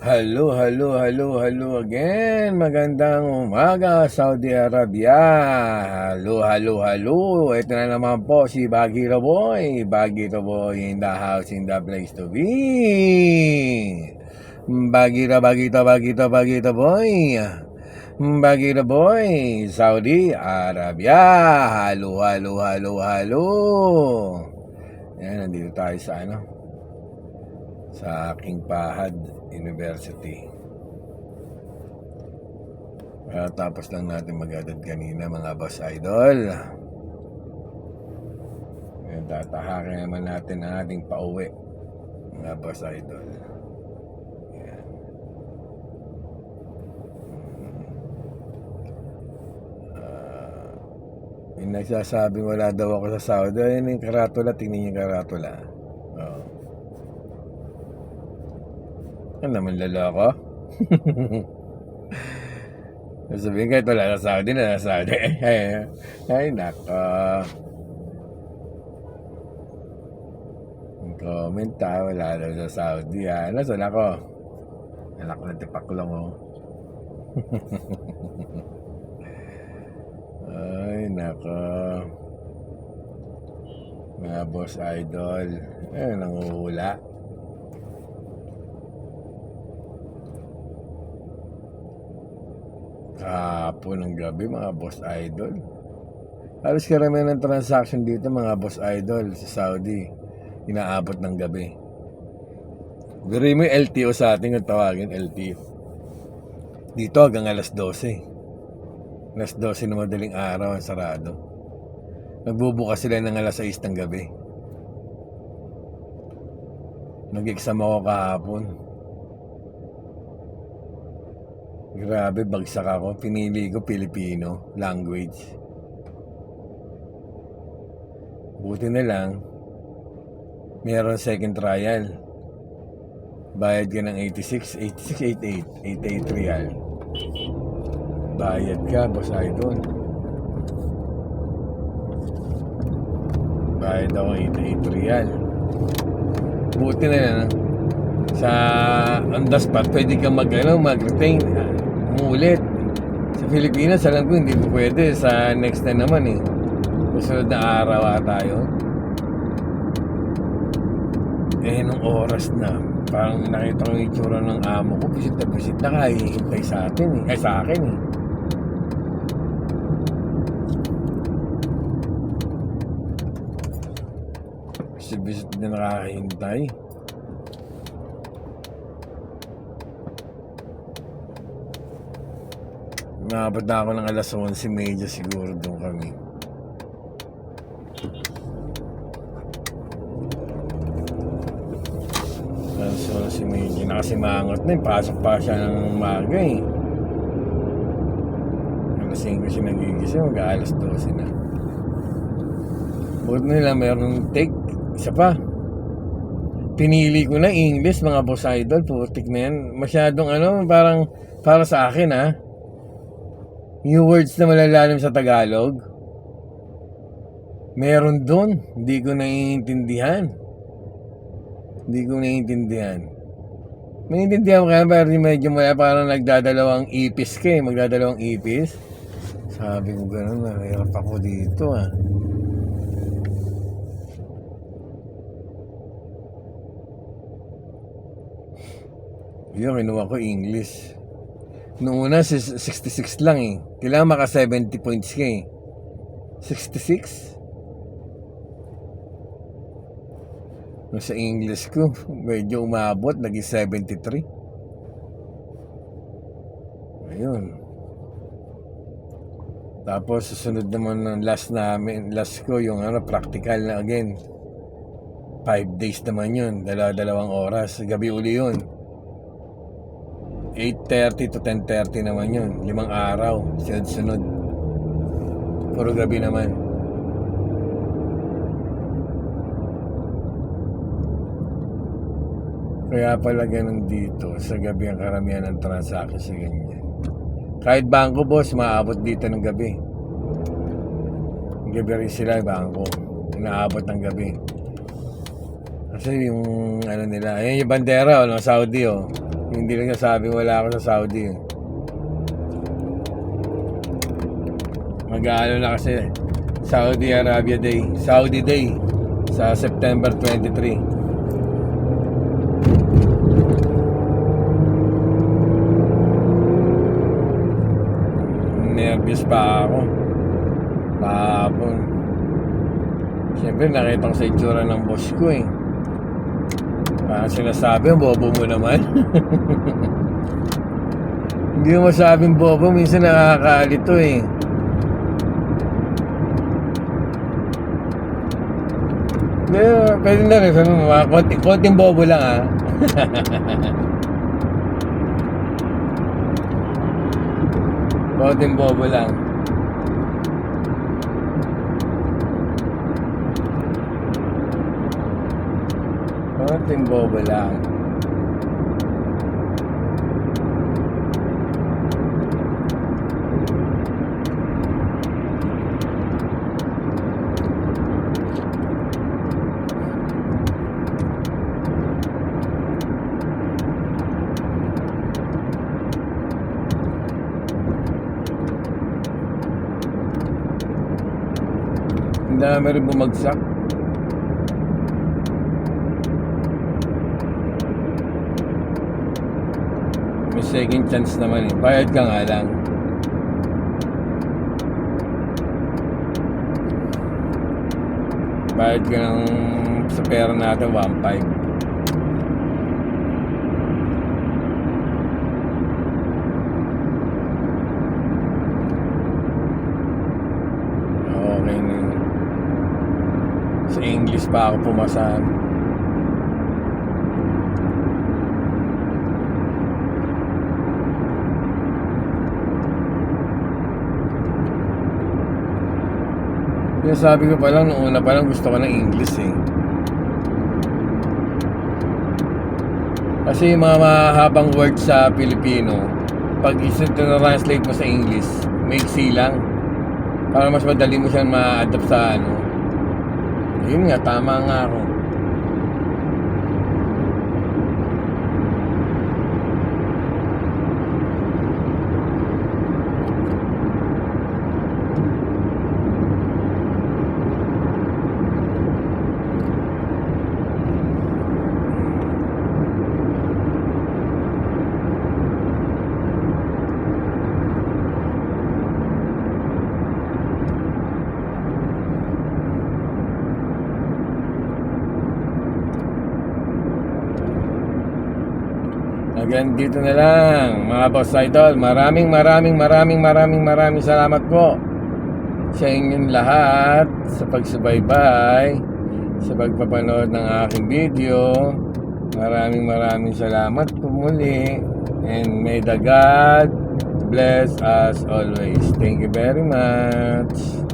Hello again. Magandang umaga, Saudi Arabia. Hello. Ito na naman po si Bagiro Boy. Bagiro Boy in the house, in the place to be. Bagiro Boy. Bagiro Boy, Saudi Arabia. Hello. Yan, nandito tayo sa aking Pahad University. Tapos lang natin mag-edit kanina, mga boss idol. Ngayon, tatahakin naman natin ang ating pauwi, mga boss idol. Yan. Yung nagsasabing wala daw ako sa Saudi, yun yung karatula, tingnan yung karatula. Ano naman lalako? Sabihin kahit wala sa Saudi, na sa Saudi. Ay nako. Comment wala daw sa Saudi. Nasaan ako? Anak ko na tipakulong oh. Ay nako. Mga boss idol. Nanguhula. Kahapon ng gabi, mga boss idol. Halos karamihan ng transaction dito, mga boss idol, sa Saudi, inaabot ng gabi. Guri mo yung LTO sa atin, yung tawagin LTO. Dito hanggang alas 12. Alas 12 na madaling araw ang sarado. Nagbubukas sila ng alas 6 ng gabi. Nag-exam ako kahapon. Grabe, bagsak ako. Pinili ko Filipino language. Buti na lang, meron second trial. Bayad ka ng 88 real. Bayad ka, boss idol. Bayad ako 88 real. Buti na lang, sa on the spot, pwede ka mag-retain. Umulit. Sa Pilipinas, alam ko hindi ko pwede. Sa next na naman Susunod na araw tayo. Nung oras na, parang nakita ko yung itsura ng amo ko. Bisit na ka, hihintay sa atin sa akin Bisit na nakahintay. Naabot na ako ng alas 11:30 siguro doon kami. Alas 11:30 na kasi mangot na pasok pa siya ng umaga Alas 5 siya nagigising, mag-alas 12 na. Buti nila mayroong take. Isa pa. Pinili ko na English, mga boss idol. Putik na yan. Masyadong parang para sa akin yung words na malalalim sa Tagalog, meron doon. Hindi ko naiintindihan. Maintindihan mo kaya, pero medyo parang nagdadalawang ipis ka magdadalawang ipis. Sabi ko gano'n, mahirap ako dito Yun, kinuha ko English. Noong una, 66 lang Kailangan maka 70 points ka 66? Nung sa English ko, medyo umabot, naging 73. Ayun. Tapos, susunod naman ng last ko, yung practical na again. 5 days naman yun, dalawang oras. Gabi uli yun. 8:30 to 10:30 naman yun. 5 araw, sunod. Puro gabi naman. Kaya pala ganun dito. Sa gabi ang karamihan ng transaction sa ganyan. Kahit bangko, boss, maabot dito ng gabi. Gabi rin sila, bangko. Inaabot ng gabi. Kasi yung nila, ayun yung bandera Saudi Hindi lang nasabing wala ako sa Saudi. Mag-aano na kasi Saudi Arabia Day, Saudi Day sa September 23. Nervous pa ako kahapon. Siyempre nakita ko sa itsura ng boss ko eh. Parang sinasabi, bobo mo naman. Hindi mo masabing bobo, minsan nakakalito eh. Pwede na rin, sabi mo, konting bobo lang ha. Konting bobo lang. Konting bobo lang. Ang dami rin bumagsak. May second chance naman eh. Bayad ka nga lang. Bayad ka ng sa pera natin 1.5. Okay na yun. Sa English pa ako pumasahan. Yung sabi ko pa lang, noong una pa lang gusto ko ng English eh. Kasi yung mga mahabang words sa Pilipino, pag translate mo sa English, maiksi lang. Para mas madali mo siyang ma-adapt sa ano. Yun nga, tama nga ako. Hanggang dito na lang mga boss idol. Maraming salamat po sa inyong lahat sa pagsubaybay, sa pagpapanood ng aking video. Maraming salamat po muli, and may the God bless us always. Thank you very much.